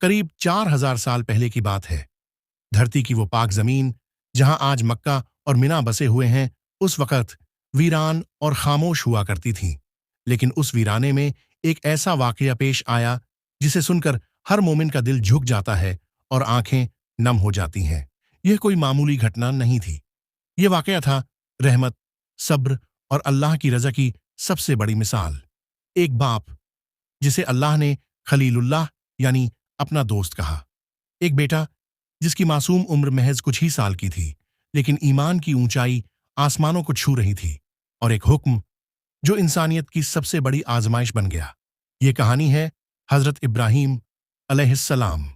करीब 4000 साल पहले की बात है। धरती की वो पाक जमीन जहां आज मक्का और मिना बसे हुए हैं, उस वक्त वीरान और खामोश हुआ करती थी। लेकिन उस वीराने में एक ऐसा वाकया पेश आया जिसे सुनकर हर मोमिन का दिल झुक जाता है और आंखें नम हो जाती हैं। यह कोई मामूली घटना नहीं थी। यह वाकया था रहमत, सब्र और अल्लाह की रजा की सबसे बड़ी मिसाल। एक बाप जिसे अल्लाह ने खलीलुल्लाह यानी अपना दोस्त कहा, एक बेटा जिसकी मासूम उम्र महज कुछ ही साल की थी, लेकिन ईमान की ऊंचाई आसमानों को छू रही थी, और एक हुक्म जो इंसानियत की सबसे बड़ी आजमाइश बन गया। ये कहानी है हजरत इब्राहीम अलैहिस्सलाम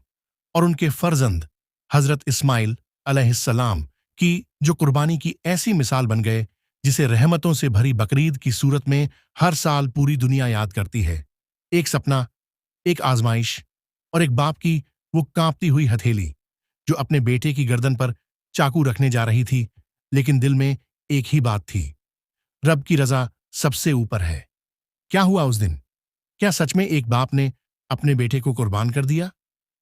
और उनके फर्जंद हजरत इस्माइल अलैहिस्सलाम की, जो कुर्बानी की ऐसी मिसाल बन गए जिसे रहमतों से भरी बकरीद की सूरत में हर साल पूरी दुनिया याद करती है। एक सपना, एक आजमाइश और एक बाप की वो कांपती हुई हथेली जो अपने बेटे की गर्दन पर चाकू रखने जा रही थी, लेकिन दिल में एक ही बात थी, रब की रजा सबसे ऊपर है। क्या हुआ उस दिन? क्या सच में एक बाप ने अपने बेटे को कुर्बान कर दिया,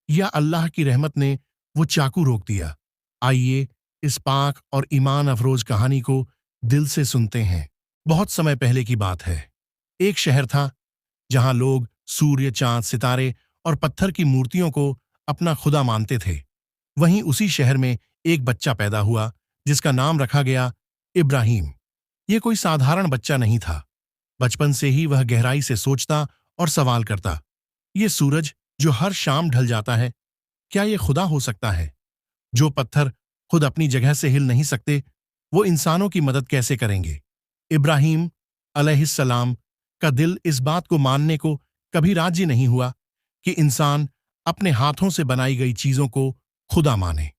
या अल्लाह की रहमत ने वो चाकू रोक दिया? आइए इस पाक और ईमान अफरोज कहानी को दिल से सुनते हैं। बहुत समय पहले की बात है। एक शहर था जहां लोग सूर्य, चांद, सितारे और पत्थर की मूर्तियों को अपना खुदा मानते थे। वहीं उसी शहर में एक बच्चा पैदा हुआ जिसका नाम रखा गया इब्राहीम। ये कोई साधारण बच्चा नहीं था। बचपन से ही वह गहराई से सोचता और सवाल करता, ये सूरज जो हर शाम ढल जाता है, क्या ये खुदा हो सकता है? जो पत्थर खुद अपनी जगह से हिल नहीं सकते, वो इंसानों की मदद कैसे करेंगे? इब्राहीम अलैहिस्सलाम का दिल इस बात को मानने को कभी राजी नहीं हुआ कि इंसान अपने हाथों से बनाई गई चीजों को खुदा माने।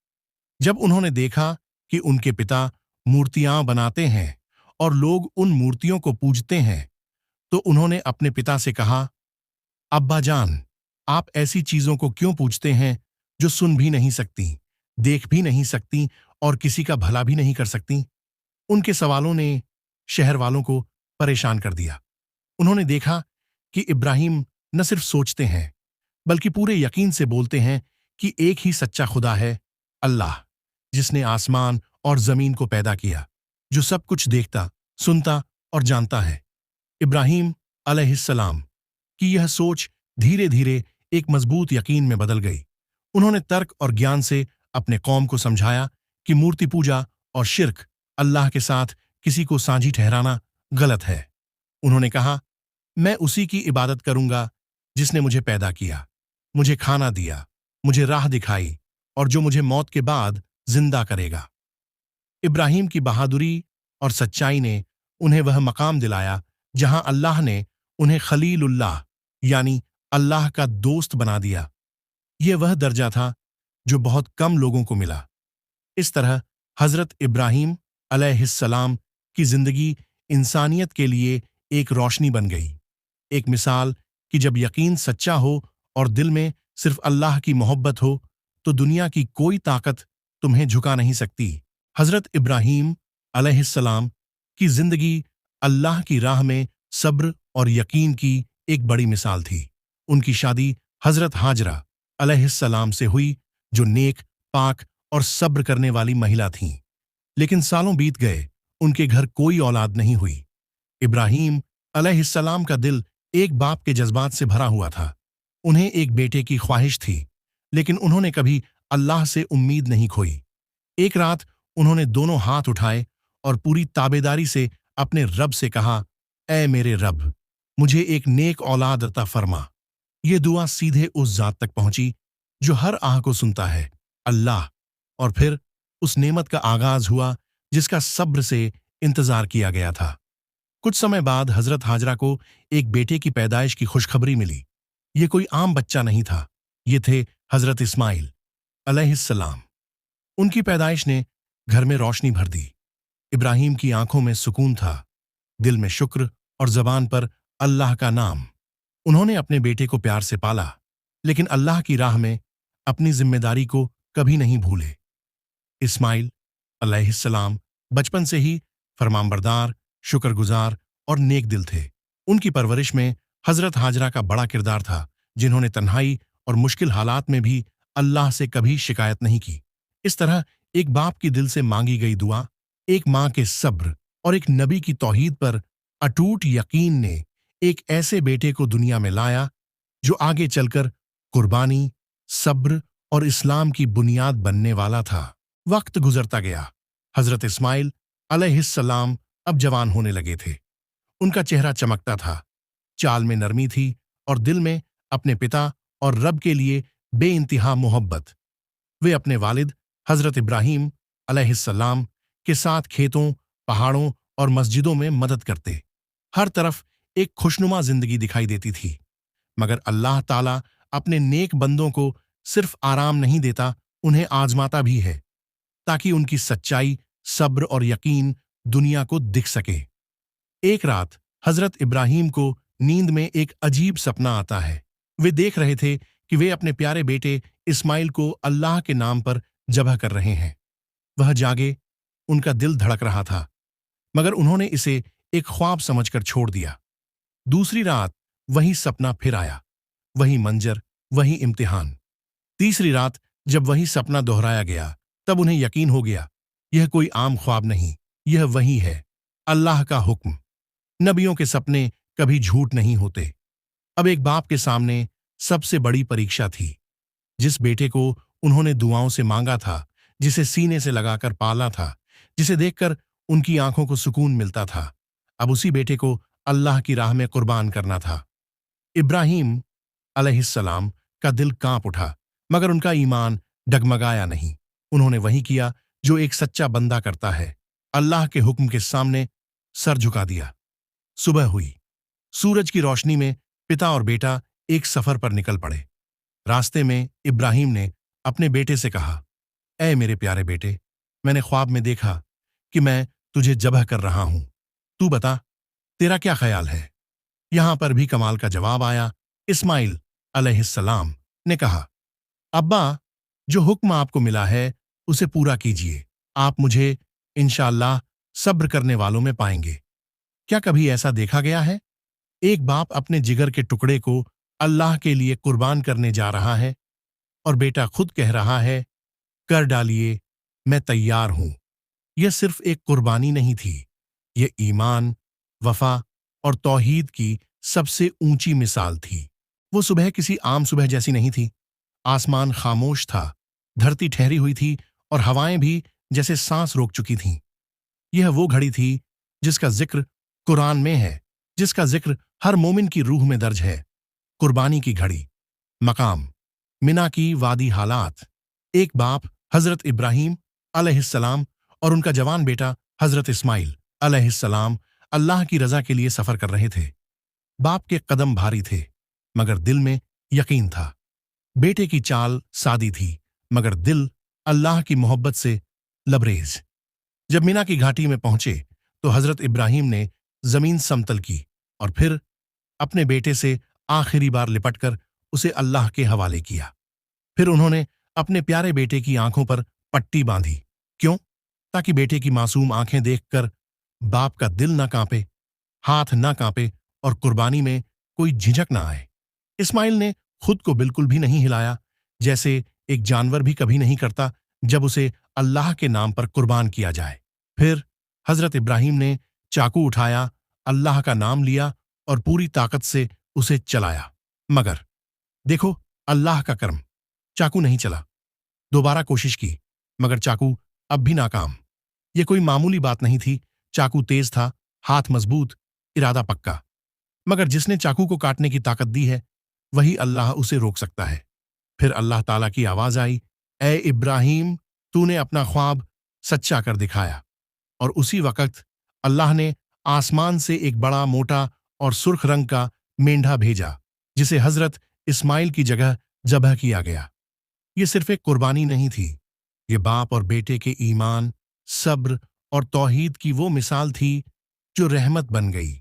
जब उन्होंने देखा कि उनके पिता मूर्तियां बनाते हैं और लोग उन मूर्तियों को पूजते हैं, तो उन्होंने अपने पिता से कहा, अब्बा जान, आप ऐसी चीजों को क्यों पूजते हैं जो सुन भी नहीं सकती, देख भी नहीं सकती और किसी का भला भी नहीं कर सकती? उनके सवालों ने शहर वालों को परेशान कर दिया। उन्होंने देखा कि इब्राहीम न सिर्फ सोचते हैं, बल्कि पूरे यकीन से बोलते हैं कि एक ही सच्चा खुदा है, अल्लाह, जिसने आसमान और जमीन को पैदा किया, जो सब कुछ देखता, सुनता और जानता है। इब्राहीम अलैहिस्सलाम की यह सोच धीरे धीरे एक मजबूत यकीन में बदल गई। उन्होंने तर्क और ज्ञान से अपने कौम को समझाया कि मूर्ति पूजा और शिर्क, अल्लाह के साथ किसी को साझी ठहराना, गलत है। उन्होंने कहा, मैं उसी की इबादत करूंगा जिसने मुझे पैदा किया, मुझे खाना दिया, मुझे राह दिखाई और जो मुझे मौत के बाद जिंदा करेगा। इब्राहीम की बहादुरी और सच्चाई ने उन्हें वह मकाम दिलाया जहां अल्लाह ने उन्हें खलीलुल्लाह यानी अल्लाह का दोस्त बना दिया। यह वह दर्जा था जो बहुत कम लोगों को मिला। इस तरह हजरत इब्राहीम अलैहिस्सलाम की जिंदगी इंसानियत के लिए एक रोशनी बन गई, एक मिसाल कि जब यकीन सच्चा हो और दिल में सिर्फ अल्लाह की मोहब्बत हो, तो दुनिया की कोई ताकत तुम्हें झुका नहीं सकती। हजरत इब्राहीम अलैहिस्सलाम की जिंदगी अल्लाह की राह में सब्र और यकीन की एक बड़ी मिसाल थी। उनकी शादी हजरत हाजरा अलैहिस्सलाम से हुई, जो नेक, पाक और सब्र करने वाली महिला थीं। लेकिन सालों बीत गए, उनके घर कोई औलाद नहीं हुई। इब्राहीम अलैहिस्सलाम का दिल एक बाप के जज्बात से भरा हुआ था। उन्हें एक बेटे की ख्वाहिश थी, लेकिन उन्होंने कभी अल्लाह से उम्मीद नहीं खोई। एक रात उन्होंने दोनों हाथ उठाए और पूरी ताबेदारी से अपने रब से कहा, ऐ मेरे रब, मुझे एक नेक औलाद अता फरमा। ये दुआ सीधे उस जात तक पहुंची जो हर आह को सुनता है, अल्लाह। और फिर उस नेमत का आगाज हुआ जिसका सब्र से इंतजार किया गया था। कुछ समय बाद हजरत हाजरा को एक बेटे की पैदाइश की खुशखबरी मिली। ये कोई आम बच्चा नहीं था, ये थे हजरत इस्माइल अलैहिस्सलाम। उनकी पैदाइश ने घर में रोशनी भर दी। इब्राहीम की आंखों में सुकून था, दिल में शुक्र और जबान पर अल्लाह का नाम। उन्होंने अपने बेटे को प्यार से पाला, लेकिन अल्लाह की राह में अपनी जिम्मेदारी को कभी नहीं भूले। इस्माइल अलैहिस्सलाम बचपन से ही फरमानबरदार, शुक्रगुजार और नेक दिल थे। उनकी परवरिश में हजरत हाजरा का बड़ा किरदार था, जिन्होंने तन्हाई اور مشکل حالات میں بھی اللہ سے کبھی شکایت نہیں کی۔ اس طرح ایک باپ کی دل سے مانگی گئی دعا، ایک ماں کے صبر اور ایک نبی کی توحید پر اٹوٹ یقین نے ایک ایسے بیٹے کو دنیا میں لایا جو آگے چل کر قربانی، صبر اور اسلام کی بنیاد بننے والا تھا۔ وقت گزرتا گیا۔ حضرت اسماعیل علیہ السلام اب جوان ہونے لگے تھے۔ ان کا چہرہ چمکتا تھا، چال میں نرمی تھی اور دل میں اپنے پتا اور رب کے لیے بے انتہا محبت۔ وہ اپنے والد حضرت ابراہیم علیہ السلام کے ساتھ کھیتوں، پہاڑوں اور مسجدوں میں مدد کرتے۔ ہر طرف ایک خوشنما زندگی دکھائی دیتی تھی، مگر اللہ تعالیٰ اپنے نیک بندوں کو صرف آرام نہیں دیتا، انہیں آزماتا بھی ہے تاکہ ان کی سچائی، صبر اور یقین دنیا کو دکھ سکے۔ ایک رات حضرت ابراہیم کو نیند میں ایک عجیب سپنا آتا ہے۔ وہ دیکھ رہے تھے کہ وہ اپنے پیارے بیٹے اسماعیل کو اللہ کے نام پر ذبح کر رہے ہیں۔ وہ جاگے، ان کا دل دھڑک رہا تھا، مگر انہوں نے اسے ایک خواب سمجھ کر چھوڑ دیا۔ دوسری رات وہی سپنا پھر آیا، وہی منظر، وہی امتحان۔ تیسری رات جب وہی سپنا دہرایا گیا، تب انہیں یقین ہو گیا، یہ کوئی عام خواب نہیں، یہ وہی ہے، اللہ کا حکم۔ نبیوں کے سپنے کبھی جھوٹ نہیں ہوتے۔ اب ایک باپ کے سامنے سب سے بڑی پریکشا تھی۔ جس بیٹے کو انہوں نے دعاؤں سے مانگا تھا، جسے سینے سے لگا کر پالا تھا، جسے دیکھ کر ان کی آنکھوں کو سکون ملتا تھا، اب اسی بیٹے کو اللہ کی راہ میں قربان کرنا تھا۔ ابراہیم علیہ السلام کا دل کانپ اٹھا، مگر ان کا ایمان ڈگمگایا نہیں۔ انہوں نے وہی کیا جو ایک سچا بندہ کرتا ہے، اللہ کے حکم کے سامنے سر جھکا دیا۔ صبح ہوئی، سورج کی روشنی میں پتا اور بیٹا ایک سفر پر نکل پڑے۔ راستے میں ابراہیم نے اپنے بیٹے سے کہا، اے میرے پیارے بیٹے، میں نے خواب میں دیکھا کہ میں تجھے ذبح کر رہا ہوں، تو بتا تیرا کیا خیال ہے؟ یہاں پر بھی کمال کا جواب آیا۔ اسماعیل علیہ السلام نے کہا، ابا، جو حکم آپ کو ملا ہے اسے پورا کیجیے، آپ مجھے انشاءاللہ صبر کرنے والوں میں پائیں گے۔ کیا کبھی ایسا دیکھا گیا ہے؟ ایک باپ اپنے جگر کے ٹکڑے کو اللہ کے لیے قربان کرنے جا رہا ہے اور بیٹا خود کہہ رہا ہے، کر ڈالیے، میں تیار ہوں۔ یہ صرف ایک قربانی نہیں تھی، یہ ایمان، وفا اور توحید کی سب سے اونچی مثال تھی۔ وہ صبح کسی عام صبح جیسی نہیں تھی۔ آسمان خاموش تھا، دھرتی ٹھہری ہوئی تھی اور ہوائیں بھی جیسے سانس روک چکی تھیں۔ یہ وہ گھڑی تھی جس کا ذکر قرآن میں ہے، جس کا ذکر ہر مومن کی روح میں درج ہے۔ قربانی کی گھڑی، مقام منا کی وادی، حالات۔ ایک باپ حضرت ابراہیم علیہ السلام اور ان کا جوان بیٹا حضرت اسماعیل علیہ السلام اللہ کی رضا کے لیے سفر کر رہے تھے۔ باپ کے قدم بھاری تھے، مگر دل میں یقین تھا۔ بیٹے کی چال سادی تھی، مگر دل اللہ کی محبت سے لبریز۔ جب مینا کی گھاٹی میں پہنچے تو حضرت ابراہیم نے زمین سمتل کی اور پھر اپنے بیٹے سے آخری بار لپٹ کر اسے اللہ کے حوالے کیا۔ پھر انہوں نے اپنے پیارے بیٹے کی آنکھوں پر پٹی باندھی۔ کیوں؟ تاکہ بیٹے کی معصوم آنکھیں دیکھ کر باپ کا دل نہ کانپے، ہاتھ نہ کانپے اور قربانی میں کوئی جھجک نہ آئے۔ اسماعیل نے خود کو بالکل بھی نہیں ہلایا، جیسے ایک جانور بھی کبھی نہیں کرتا جب اسے اللہ کے نام پر قربان کیا جائے۔ پھر حضرت ابراہیم نے چاقو اٹھایا، اللہ کا نام لیا اور پوری طاقت سے اسے چلایا، مگر دیکھو اللہ کا کرم، چاقو نہیں چلا۔ دوبارہ کوشش کی، مگر چاقو اب بھی ناکام۔ یہ کوئی معمولی بات نہیں تھی، چاقو تیز تھا، ہاتھ مضبوط، ارادہ پکا، مگر جس نے چاقو کو کاٹنے کی طاقت دی ہے وہی اللہ اسے روک سکتا ہے۔ پھر اللہ تعالیٰ کی آواز آئی، اے ابراہیم، تو نے اپنا خواب سچا کر دکھایا۔ اور اسی وقت اللہ نے آسمان سے ایک بڑا، موٹا اور سرخ رنگ کا مینڈھا بھیجا، جسے حضرت اسماعیل کی جگہ ذبح کیا گیا۔ یہ صرف ایک قربانی نہیں تھی، یہ باپ اور بیٹے کے ایمان، صبر اور توحید کی وہ مثال تھی جو رحمت بن گئی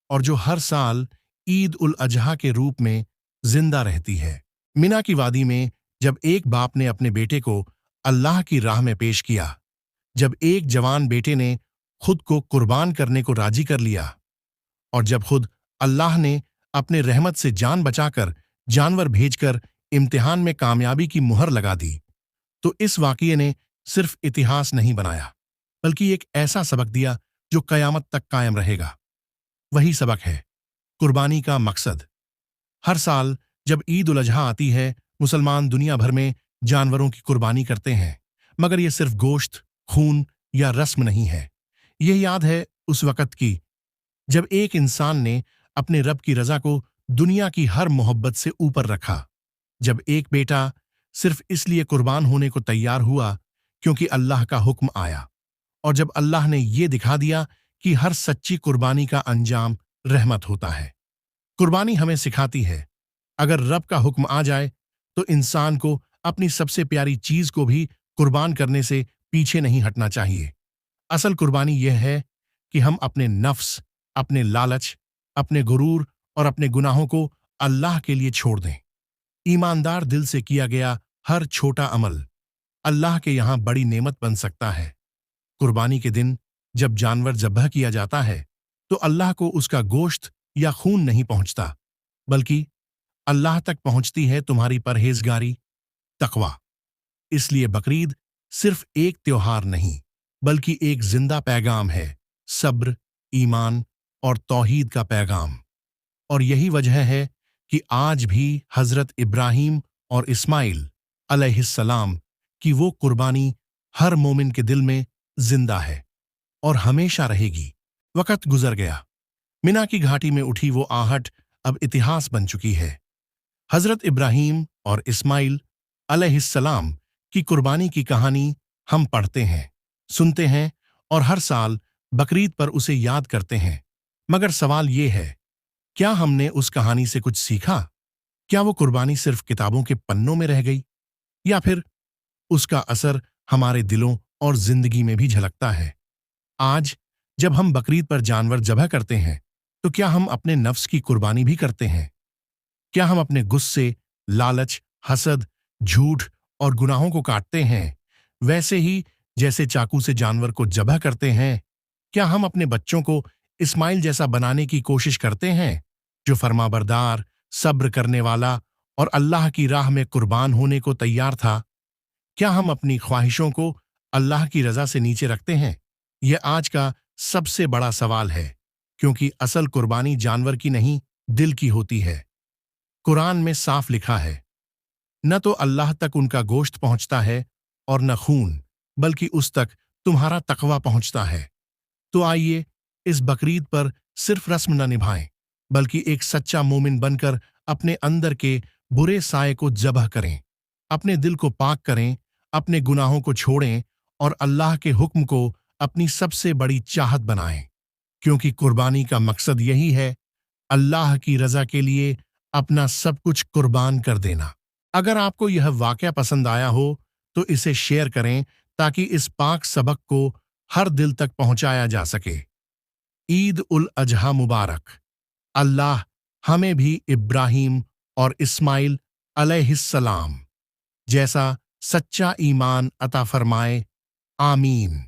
اور جو ہر سال عید الاضحیٰ کے روپ میں زندہ رہتی ہے۔ مینا کی وادی میں جب ایک باپ نے اپنے بیٹے کو اللہ کی راہ میں پیش کیا، جب ایک جوان بیٹے نے خود کو قربان کرنے کو راضی کر لیا، اور جب خود اللہ نے اپنے رحمت سے جان بچا کر جانور بھیج کر इम्तिहान में कामयाबी की मुहर लगा दी, तो इस वाक़ये ने सिर्फ इतिहास नहीं बनाया, बल्कि एक ऐसा सबक दिया जो क़यामत तक कायम रहेगा। वही सबक है कुर्बानी का मकसद। हर साल जब ईद उल अजहा आती है, मुसलमान दुनिया भर में जानवरों की कुर्बानी करते हैं, मगर यह सिर्फ गोश्त, खून या रस्म नहीं है। यह याद है उस वक़्त की जब एक इंसान ने अपने रब की रज़ा को दुनिया की हर मोहब्बत से ऊपर रखा, जब एक बेटा सिर्फ इसलिए कुर्बान होने को तैयार हुआ क्योंकि अल्लाह का हुक्म आया, और जब अल्लाह ने यह दिखा दिया कि हर सच्ची कुर्बानी का अंजाम रहमत होता है। कुर्बानी हमें सिखाती है, अगर रब का हुक्म आ जाए तो इंसान को अपनी सबसे प्यारी चीज को भी कुर्बान करने से पीछे नहीं हटना चाहिए। असल कुर्बानी यह है कि हम अपने नफ्स, अपने लालच, अपने गुरूर और अपने गुनाहों को अल्लाह के लिए छोड़ दें। ईमानदार दिल से किया गया हर छोटा अमल अल्लाह के यहाँ बड़ी नेमत बन सकता है। कुर्बानी के दिन जब जानवर ज़ब्ह किया जाता है तो अल्लाह को उसका गोश्त या खून नहीं पहुंचता, बल्कि अल्लाह तक पहुंचती है तुम्हारी परहेजगारी, तकवा। इसलिए बकरीद सिर्फ एक त्योहार नहीं, बल्कि एक जिंदा पैगाम है, सब्र, ईमान और तौहीद का पैगाम। और यही वजह है कि आज भी हजरत इब्राहीम और इस्माइल अलैहिस्सलाम की वो कुर्बानी हर मोमिन के दिल में जिंदा है और हमेशा रहेगी। वक़्त गुजर गया, मिना की घाटी में उठी वो आहट अब इतिहास बन चुकी है। हजरत इब्राहीम और इस्माइल अलैहिस्सलाम की कुर्बानी की कहानी हम पढ़ते हैं, सुनते हैं और हर साल बकरीद पर उसे याद करते हैं। मगर सवाल ये है, क्या हमने उस कहानी से कुछ सीखा? क्या वो कुर्बानी सिर्फ किताबों के पन्नों में रह गई, या फिर उसका असर हमारे दिलों और जिंदगी में भी झलकता है? आज जब हम बकरीद पर जानवर ज़ब्ह करते हैं, तो क्या हम अपने नफ्स की कुर्बानी भी करते हैं? क्या हम अपने गुस्से, लालच, हसद, झूठ और गुनाहों को काटते हैं, वैसे ही जैसे चाकू से जानवर को ज़ब्ह करते हैं? क्या हम अपने बच्चों को इस्माइल जैसा बनाने की कोशिश करते हैं, जो फरमाबरदार, सब्र करने वाला और अल्लाह की राह में कुर्बान होने को तैयार था? क्या हम अपनी ख्वाहिशों को अल्लाह की रज़ा से नीचे रखते हैं? यह आज का सबसे बड़ा सवाल है, क्योंकि असल कुर्बानी जानवर की नहीं, दिल की होती है। कुरान में साफ लिखा है, न तो अल्लाह तक उनका गोश्त पहुंचता है और न खून, बल्कि उस तक तुम्हारा तकवा पहुंचता है। तो आइए इस बकरीद पर सिर्फ रस्म न निभाएं, बल्कि एक सच्चा मोमिन बनकर अपने अंदर के बुरे साए को ज़ब्ह करें, अपने दिल को पाक करें, अपने गुनाहों को छोड़ें और अल्लाह के हुक्म को अपनी सबसे बड़ी चाहत बनाएं। क्योंकि कुर्बानी का मकसद यही है, अल्लाह की रज़ा के लिए अपना सब कुछ कुर्बान कर देना। अगर आपको यह वाक़या पसंद आया हो तो इसे शेयर करें, ताकि इस पाक सबक को हर दिल तक पहुंचाया जा सके। ईद उल अजहा मुबारक। अल्लाह हमें भी इब्राहीम और इस्माइल अलैहिस्सलाम जैसा सच्चा ईमान अता फरमाए। आमीन।